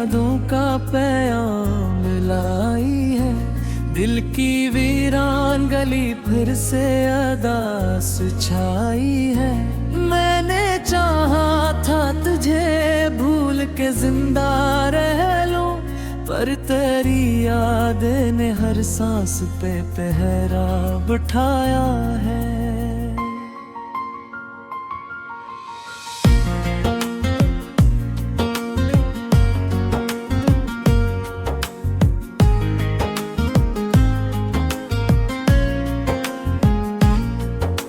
यादों का पैगाम लाई है। दिल की वीरान गली फिर से अदास छाई है। मैंने चाहा था तुझे भूल के जिंदा रह लूं, पर तेरी याद ने हर सांस पे पहरा बिठाया है।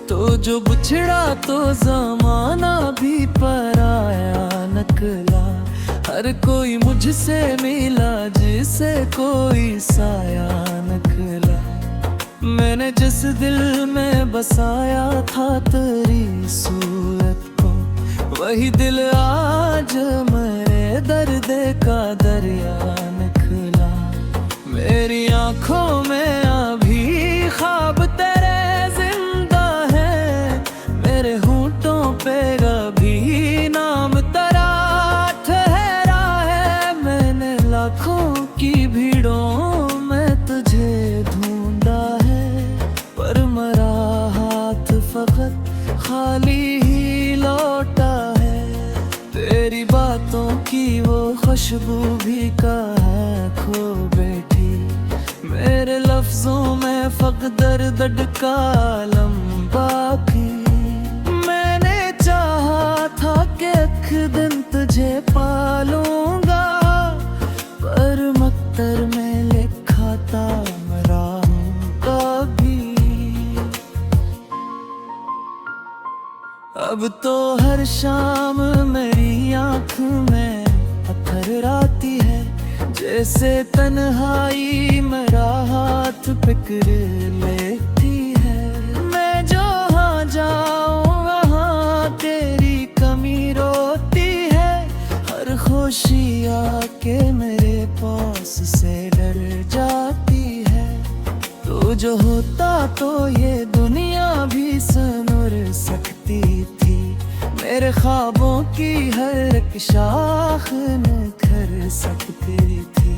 तो जो बिछड़ा तो जमाना भी पराया निकला, हर कोई मुझसे मिला जिसे कोई साया निकला। मैंने जिस दिल में बसाया था तेरी सूरत को, वही दिल आज मेरे दर्द का दरिया निकला। मेरी आंखों में अभी ख्वाब तेरे जिंदा है, मेरे होंठों पे कभी नाम तेरा ठहरा है। मैंने लाखों की भीड़ों में तुझे ढूंढा है, पर मरा हाथ फकत खाली ही लौटा है। तेरी बातों की वो खुशबू भी कहाँ खो बैठी, मेरे लफ्जों में फकत दर्द का आलम बाकी। मैंने चाहा था कि एक दिन तुझे पालूंगा, पर मक्तर में लिखा था मरा कभी। अब तो हर शाम मेरी आँख में पत्थर आती है, जैसे तन्हाई मेरा हाथ पकड़ लेती है। मैं जहाँ जाऊँ वहाँ तेरी कमी रोती है, हर खुशी आके मेरे पास से डर जाती है। तो जो होता तो ये दुनिया भी सनूर सकती थी, मेरे ख्वाबों की हर एक शाख निखर सकती थी।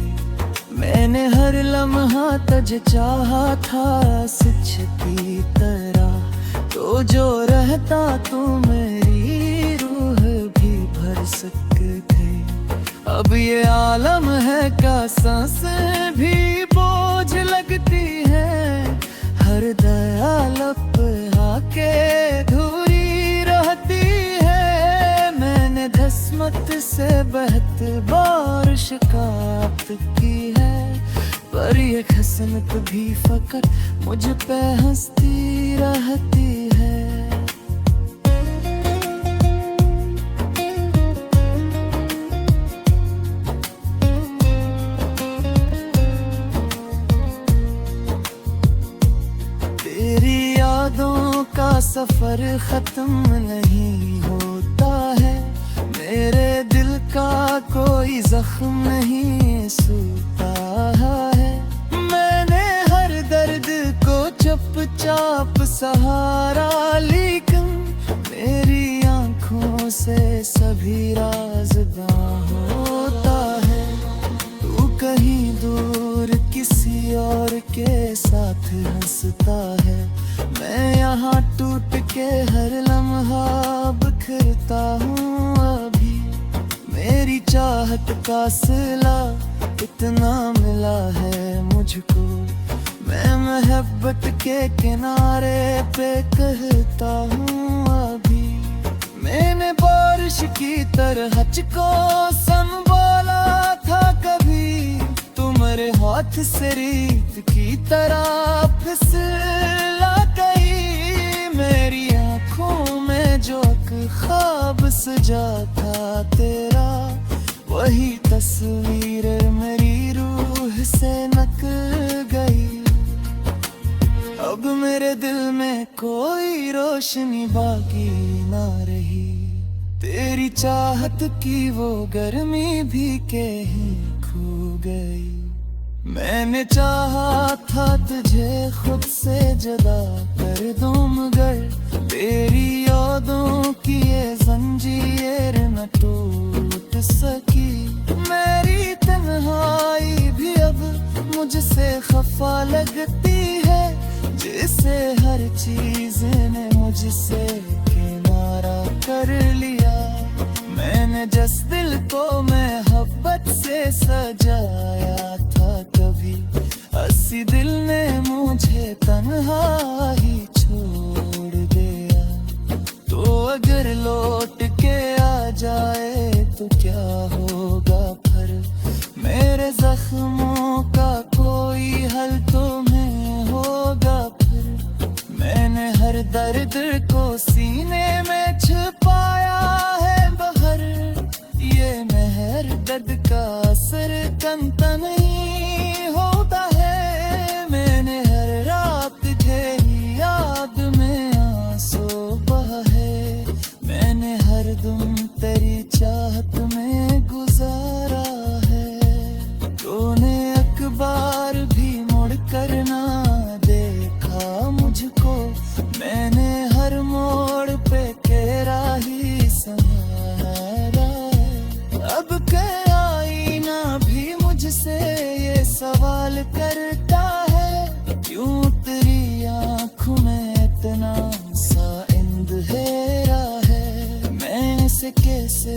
मैंने हर लम्हा तुझे चाहा था सच की तरह, तो जो रहता तू मेरी रूह भी भर सकते। अब ये आलम है का सांस भी बोझ लगती है, हर दयाल आके अधूरी रहती है। मैंने किस्मत से बहत बार शिकायत की है, पर ये किस्मत भी फकत मुझ पे हंसती रहती है। तेरी यादों का सफर खत्म नहीं होता है, मेरे दिल का कोई जख्म नहीं सूता है। मैंने हर दर्द को चुपचाप सहारा, लेकिन मेरी आंखों से सभी राज होता है। तू कहीं दूर किसी और के साथ हंसता है, मैं यहाँ टूट के हर लम्हा बिखरता हूँ अभी। मेरी चाहत का सिला इतना मिला है मुझको, मैं मोहब्बत के किनारे पे कहता हूँ अभी। मैंने बारिश की तरह को संभाला था कभी, तुम्हारे हाथ से रेत की तरह फिसला गई। मेरी आंखों में जो ख्वाब सजा था तेरा, वही तस्वीर मेरी रूह से निकल गई। अब मेरे दिल में कोई रोशनी बाकी ना रही, तेरी चाहत की वो गर्मी भी कहीं खो गई। मैंने चाहा था तुझे खुद से जुदा कर दूं, मगर तेरी यादों की ये जंजीर न टूट सकी। मेरी मुझसे खफा लगती है, जिसे हर चीज ने मुझसे किनारा कर लिया। मैंने जिस दिल को मोहब्बत से सजाया था, कभी हंसी दिल ने मुझे तन्हा ही छोड़ दिया। तो अगर लौट के आ जाए तो क्या होगा फिर, मेरे जख्मों का कोई हल तुम्हें होगा फिर। मैंने हर दर्द को सीने में छुपाया है बाहर, ये मेहर दर्द का असर कमता नहीं होता है। मैंने हर रात तेरी याद में आंसू बहाए, मैंने हर दम तेरी चाहत में गुजारा है। तूने अखबार भी मुड़ कर ना देखा मुझको, मैंने हर मोड़ पे तेरा ही सहारा है। अब के आईना भी मुझसे ये सवाल करता है, क्यों तेरी आँखों में इतना सा अंधेरा है। मैं इसे कैसे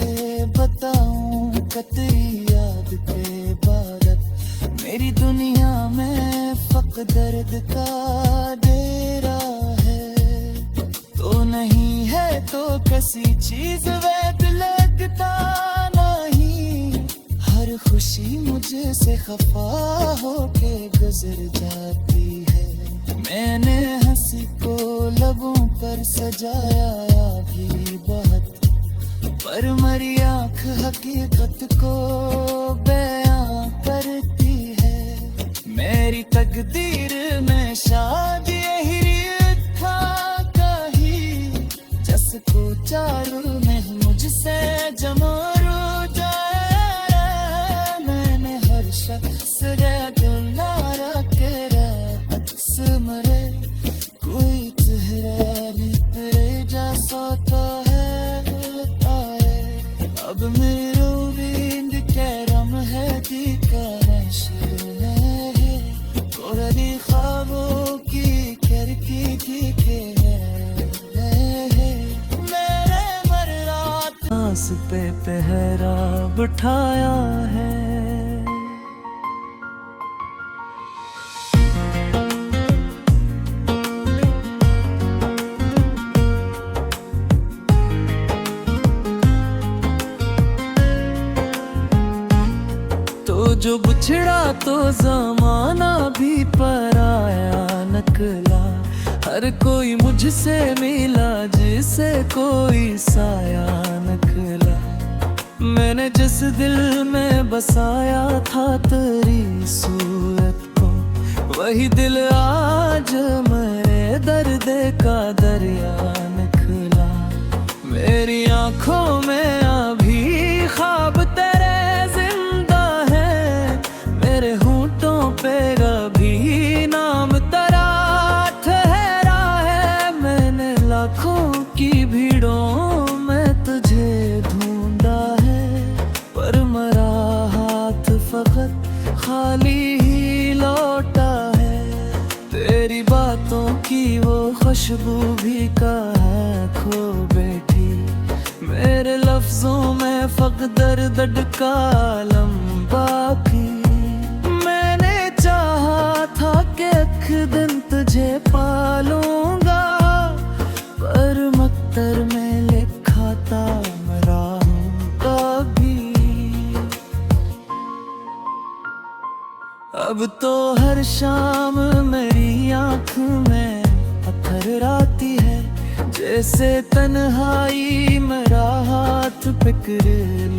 बताऊं कतई याद के बादत, मेरी दुनिया में फक दर्द का डेरा है। तो नहीं है तो किसी चीज वैद लगता नहीं, हर खुशी मुझे से खफा होके गुजर जाती है। मैंने हंसी को लबों पर सजाया भी बहुत, पर मरी आँख हकीकत को बयां करती है। मेरी तकदीर में शायद यही था कहीं, जसको चारू नहीं मुझसे जमारू जाए। मैंने हर शख्स दुलारा के अक्स मरे, कोई चेहरा भी तेरे जैसा तो है आए। अब मेरो बिंद करम है दी करश है, कोरली ख्वाबों की करकी दिखे है। मेरे मर्रात आस पे पहरा बिठाया है। तो जो बिछड़ा तो जमाना भी पराया नकला, हर कोई मुझसे मिला जिसे कोई साया नकला। मैंने जिस दिल में बसाया था तेरी सूरत को, वही दिल आज मेरे दर्द का दरिया निकला। मेरी आंखों में अभी ख्वाब तेरे जिंदा है, मेरे होंठों पे अभी नाम तेरा ठहरा है। मैंने लाखों की भीड़ों में तुझे ढूंढा है, पर मरा हाथ फकत खाली ही लौटा है। तेरी बातों की वो खुशबू भी कहाँ खो बैठी, मेरे लफ्जों में फक दर्द का लंबा भी। मैंने चाहा था कि एक दिन तुझे पालूंगा, पर मक्तर में लिखा था मरा कभी। अब तो हर शाम मेरी आँख में पत्थर आती है, जैसे तन्हाई मेरा हाथ पकड़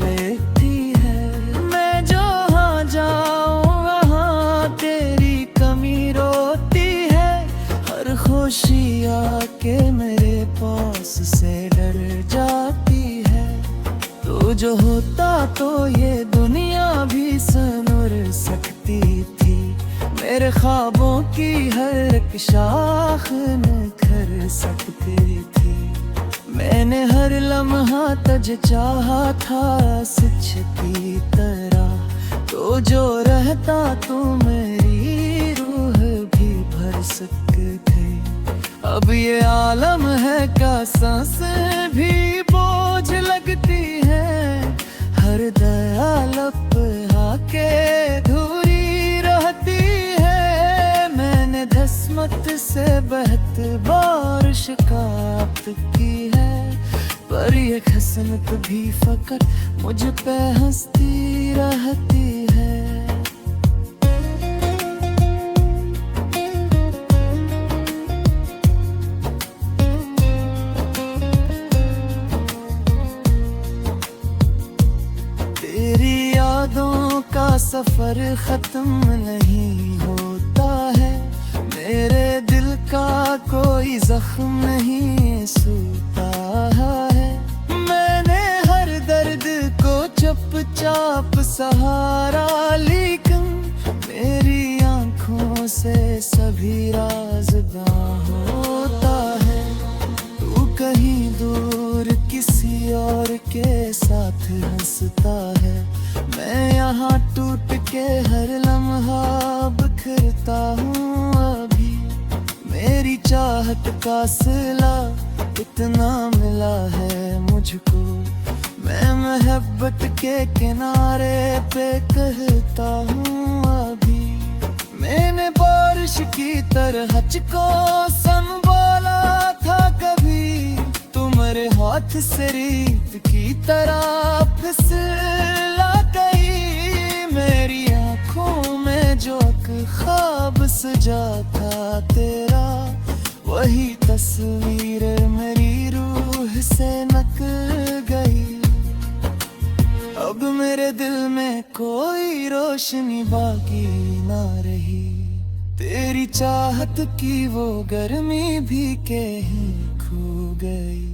लेती है। मैं जहाँ जाऊँ वहाँ तेरी कमी रोती है, हर खुशी आके मेरे पास से डर जाती है। तो जो होता तो ये दुनिया भी संवर सकती थी, मेरे ख्वाबों की हर एक शाख निखर सकती थी। मैंने हर लम्हा तुझे चाहा था सच की तरह, तो तो जो रहता तो मेरी रूह भी भर सकते थे। अब ये आलम है का सांसें भी बोझ लगती है। हर दयाल आके धूरी रहती है। मैंने धस्मत से बहत बारिश काप्त की है, पर ये हसनत भी फकत मुझ पे हंसती रहती है। तेरी यादों का सफर खत्म नहीं होता है। मेरे दिल का कोई जख्म नहीं सूता है। मैंने हर दर्द को चुपचाप सहारा, लेकिन मेरी आंखों से सभी राज होता है। तू कहीं दूर किसी और के साथ हंसता है। मैं यहाँ टूट के हर लम्हा बिखरता हूँ। अभी मेरी चाहत का सिला इतना मिला है मुझको। मैं मोहब्बत के किनारे पे कहता हूँ। अभी मैंने बारिश की तरह को संभाला था कभी। तुम्हारे हाथ से रेत की तरह फिसला गई। मेरी आंखों में जो ख्वाब सजा था तेरा, वही तस्वीर मेरी रूह से निकल गई। अब मेरे दिल में कोई रोशनी बाकी ना रही। तेरी चाहत की वो गर्मी भी कहीं खो गई।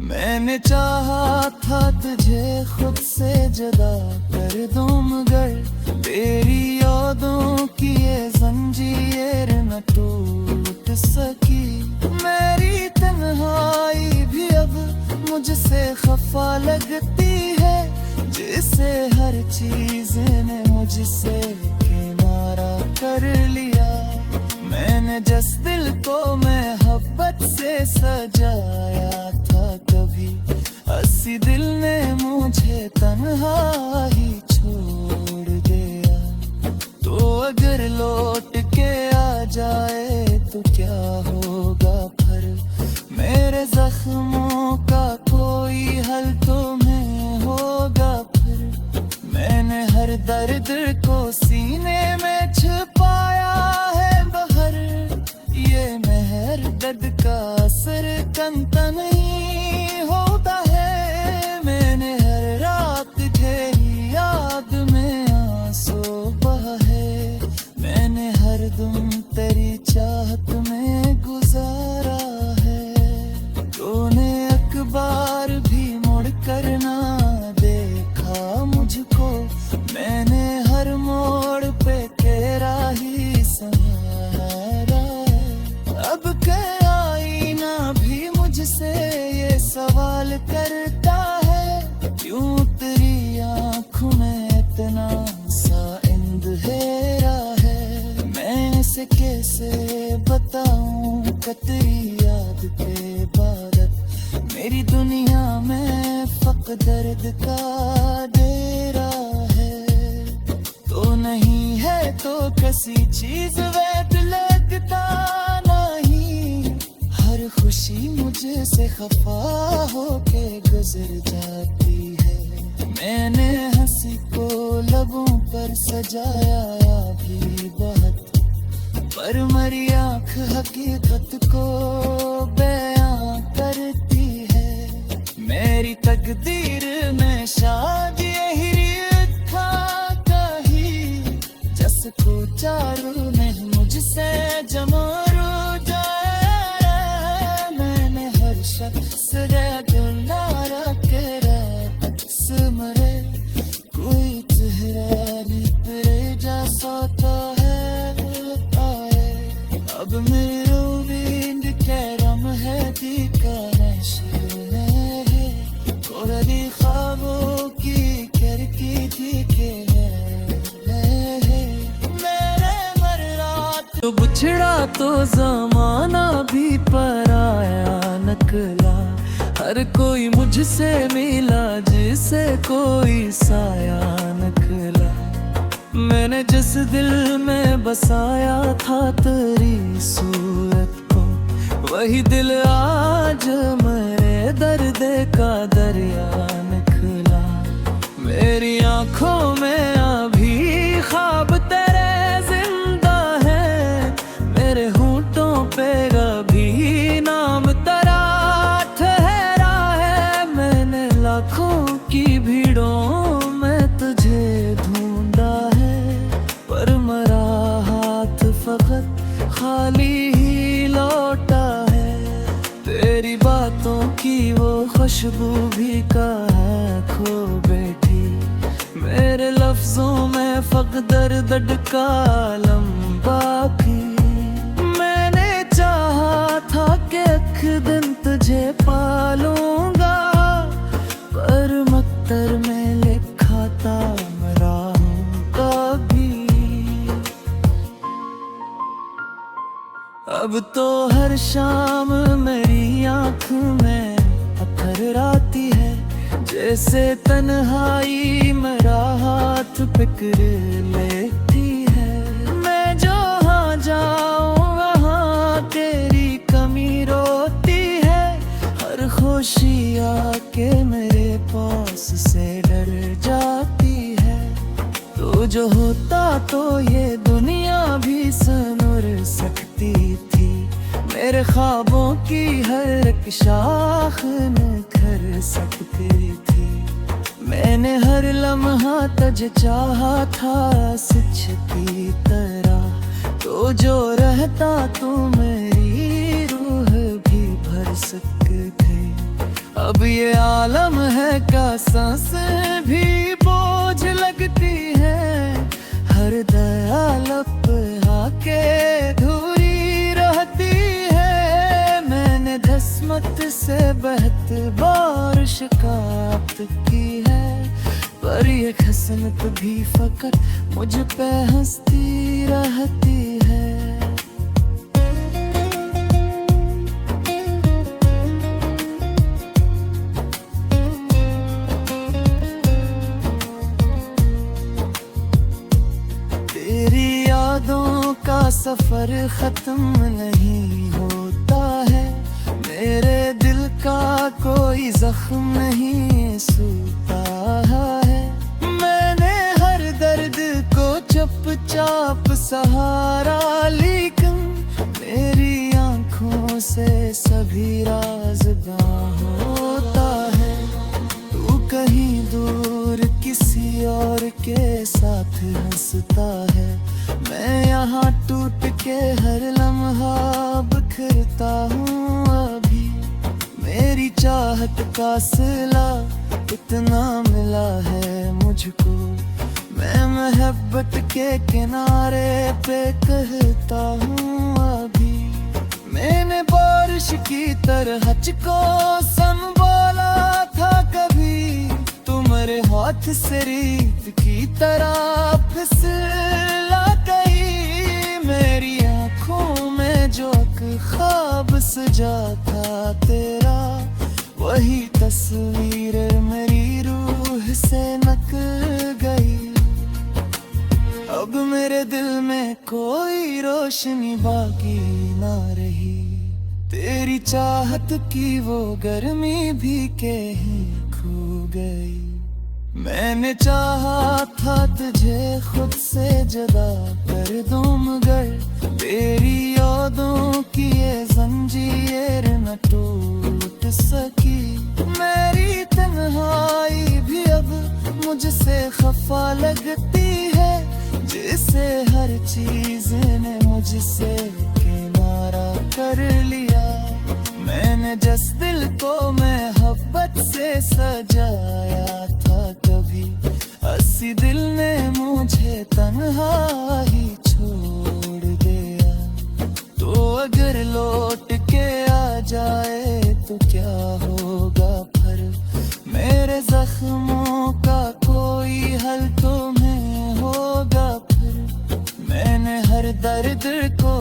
मैंने चाहा था तुझे खुद से जुदा कर दूं, मगर तेरी यादों की ये जंजीर न टूट सकी। मेरी तन्हाई भी अब मुझसे खफा लगती है, जिसे हर चीज ने मुझसे किनारा कर लिया। मैंने जिस दिल को मोहब्बत से सजाया था कभी, हंसी दिल ने मुझे तन्हा ही छोड़ दिया। तो अगर लौट के आ जाए तो क्या होगा फिर? मेरे जख्मों का कोई हल तुम्हें होगा फिर। मैंने हर दर्द को सीने में छुपाया है बहर। ये मेहर दर्द का असर कंता नहीं होता है। मैंने हर रात तेरी याद में आंसू बहाए। मैंने हर दम तेरी चाहत में गुजारा है। तूने अखबार भी मुड़ कर ना देखा मुझको। मैंने हर मोड़ पे तेरा ही सहारा है। अब क्या आईना भी मुझसे ये सवाल करता है, क्यों तेरी आँखों में इतना सा अंधेरा है। मैं इसे कैसे बताऊं तेरी याद के बाद। मेरी दुनिया में फक दर्द का डेरा है। तो नहीं है तो किसी चीज वैद लगता नहीं। हर खुशी मुझे से खफा होके गुजर जाती है। मैंने हंसी को लबों पर सजाया भी बहुत, पर मरी आँख हकीकत को बयां करती है। मेरी तकदीर में शायद यही था कहीं, जसको चारू नहीं मुझसे जमारू जाए। मैंने हर शख्स नारा के मरे, कोई चेहरा नहीं तेरे जैसा है आए। अब मेरो विंद कैरम है दिका नशे है। कोरली ख्वाबों की करकी थी के है। बिछड़ा तो जमाना भी पराया निकला। हर कोई मुझसे मिला जिसे कोई साया निकला। मैंने जिस दिल में बसाया था तेरी सूरत को, वही दिल आज मेरे दर्द का दरिया निकला। मेरी आंखों में अभी ख्वाब तेरे जिंदा है, मेरे होंठों पे अभी नाम तेरा ठहरा है। मैंने लाखों की भीड़ों में तुझे ढूंढा है, पर मेरा हाथ फकत खाली ही लौटा है। तेरी बातों की वो खुशबू भी कहाँ खो बैठी, मेरे लफ्जों में फकत दर्द का लंबा भी। मैंने चाहा था कि एक दिन तुझे पालूंगा, पर मक्तर में लिखा था मेरा कभी। अब तो हर शाम मेरी आँख में पत्थर आती है, जैसे तन्हाई मेरा हाथ पकड़ लेती है। मैं जहाँ जाऊँ वहाँ तेरी कमी रोती है, हर खुशी आके मेरे पास से डर जाती है। तो जो होता तो ये दुनिया भी सनूर सकती थी, मेरे ख्वाबों की हर एक शाख निखर सकती थी। मैंने हर लम्हा तुझे चाहा था सच की तरह, तो जो रहता तू मेरी रूह भी भर सकते। अब ये आलम है का सांस भी बोझ लगती है, हर दयाल आके धूरी रहती है। मैंने दस्मत से बहत बार शिकायत की है, पर ये हसनत भी फकत मुझ पे हंसती रहती है। तेरी यादों का सफर खत्म नहीं होता है, मेरे दिल का कोई जख्म नहीं सूता है। मैंने हर दर्द को चुपचाप सहारा, लेकिन मेरी आंखों से सभी राज गायब होता है। तू कहीं दूर किसी और के साथ हंसता है, मैं यहाँ टूट के हर लम्हा बिखरता हूँ अभी। मेरी चाहत का सिला इतना मिला है मुझको, मैं मोहब्बत के किनारे पे कहता हूँ अभी। मैंने बारिश की तरह को संभाला था कभी, तुम्हारे हाथ से रेत की तरह फिसला गई। मेरी आंखों में जो ख्वाब सजा था तेरा, वही तस्वीर मेरी रूह से निकल गई। अब मेरे दिल में कोई रोशनी बाकी ना रही, तेरी चाहत की वो गर्मी भी कहीं खो गई। मैंने चाहा था तुझे खुद से जुदा कर दूं, मगर तेरी यादों की ये जंजीर न टूट सकी। मेरी तन्हाई भी अब मुझसे खफा लगती है, जिसे हर चीज ने मुझसे किनारा कर लिया। मैंने जिस दिल को मोहब्बत से सजाया था कभी, हंसी दिल ने मुझे तन्हा ही छोड़ दिया। तो अगर लौट के आ जाए तो क्या होगा फिर, मेरे जख्मों का कोई हल तुम्हें होगा फिर। मैंने हर दर्द को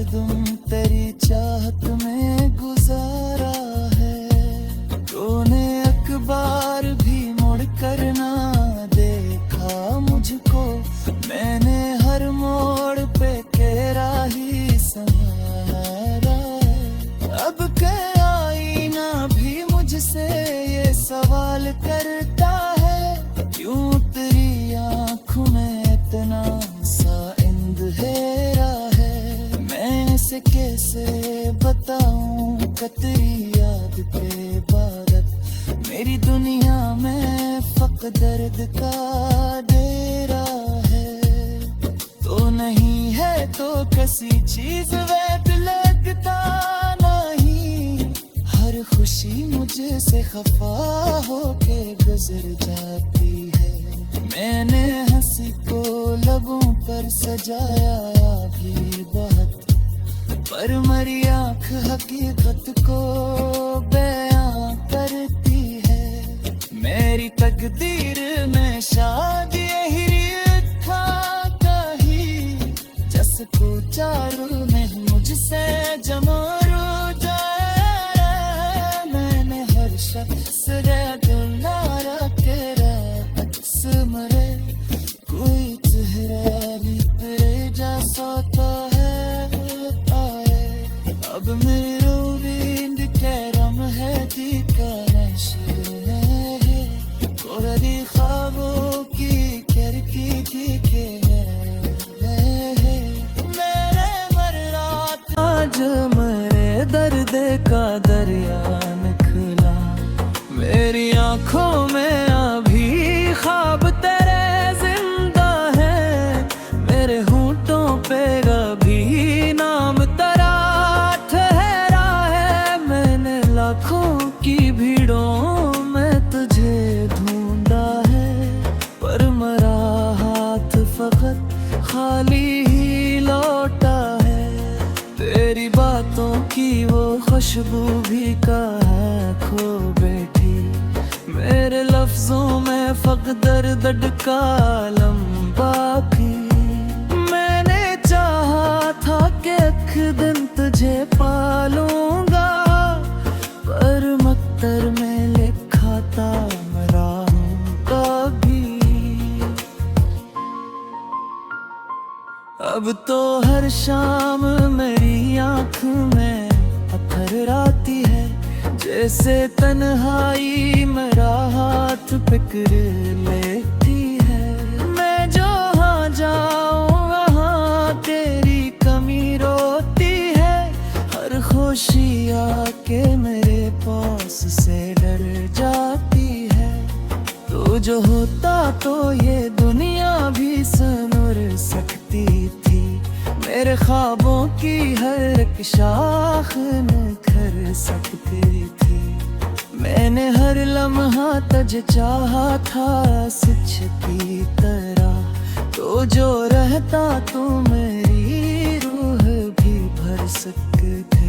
हरदम तेरी चाहत में गुजारा है। तूने अखबार भी मुड़ कर ना देखा मुझको, मैंने हर मोड़ पे तेरा ही सहारा है। अब के आईना भी मुझसे ये सवाल करता है, क्यों तेरी आँखों में इतना सा अंधेरा है। मैं इसे कैसे बताऊं तेरी याद के इबादत, मेरी दुनिया में फक दर्द का डेरा है। तो नहीं है तो किसी चीज वैद लगता नहीं, हर खुशी मुझसे खफा होके गुजर जाती है। मैंने हंसी को लबों पर सजाया भी बहुत, पर मरी आँख हकीकत को बयां करती है। मेरी तकदीर में शायद यही था कहीं, जसको चारों में मुझसे जमारो जाए। मैंने हर शख्स रे दुलारा तेरा अक्स मरे, कोई चेहरा भी तेरे जैसा तो है आए। अब मेरो बिंद करम है दी का नशे है, कोरदी ख्वाबों की कर की थी के मेरे मर्रात आज मेरे दर्द का दरिया निकला। मेरी आंखों में अभी ख्वाब तेरे जिंदा है, मेरे होंठों पे अभी नाम तेरा ठहरा है। मैंने लाखों की भीड़ों में तुझे ढूंढा है, पर मरा हाथ फकत खाली ही लौटा है। तेरी बातों की वो खुशबू भी कहाँ खो बैठी, मेरे लफ्जों में फक दर्द का लंबा भी। मैंने चाहा था कि एक दिन तुझे पालूंगा, पर मक्तर में लिखा था मरा कभी। अब तो हर शाम मेरी आँख में पत्थर आती है, जैसे तन्हाई मेरा हाथ पकड़ लेती है। मैं जहाँ जाऊँ वहाँ तेरी कमी रोती है, हर खुशी आके मेरे पास से डर जाती है। तो जो होता तो ये दुनिया भी सनूर सकती थी, मेरे ख्वाबों की हर एक शाख निखर सकती थी। मैंने हर लम्हा तुझे चाहा था सच की तरह, तो जो रहता तू मेरी रूह भी भर सकते।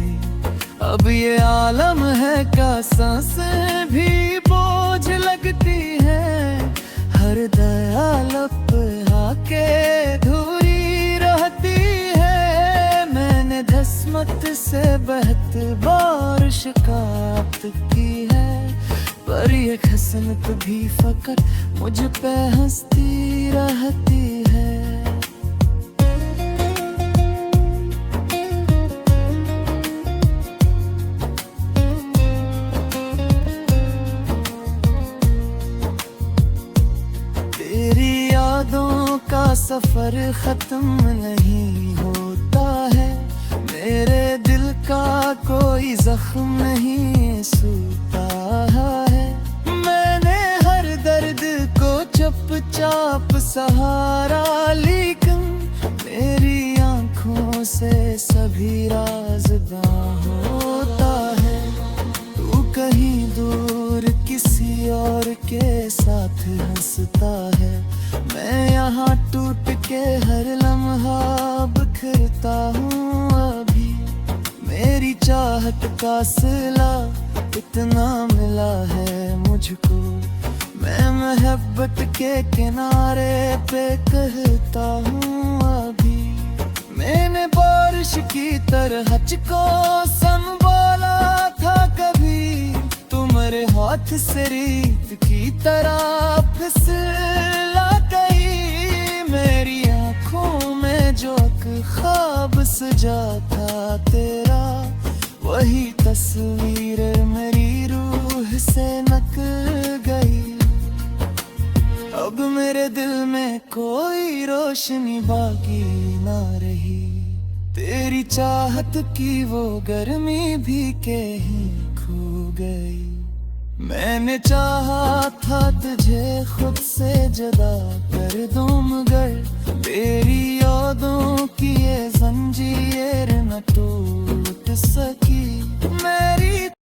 अब ये आलम है का सांसें भी बोझ लगती है, हर दयाल आके धूरी रहती है। मैंने धस्मत से बहत बार शिकायत की है, पर ये हसनत भी फकत मुझ पे हंसती रहती है। तेरी यादों का सफर खत्म नहीं होता है, मेरे दिल का कोई जख्म नहीं सूता है। मैंने हर दर्द को चुपचाप सहारा, लेकिन मेरी आंखों से सभी राज होता है। तू कहीं दूर किसी और के साथ हंसता है, मैं यहाँ टूट के हर लम्हा बिखरता हूँ अभी। मेरी चाहत का सिला इतना मिला है मुझको, मैं मोहब्बत के किनारे पे कहता हूँ अभी। मैंने बारिश की तरह को संभाला था कभी, तुम्हारे हाथ से रीत की तरह फिसला गई। मेरी आंखों में जो ख्वाब सजा था तेरा, वही तस्वीर मेरी रूह से निकल गई। अब मेरे दिल में कोई रोशनी बाकी ना रही, तेरी चाहत की वो गर्मी भी कहीं खो गई। मैंने चाहा था तुझे खुद से जुदा कर दूं, मगर तेरी यादों की ये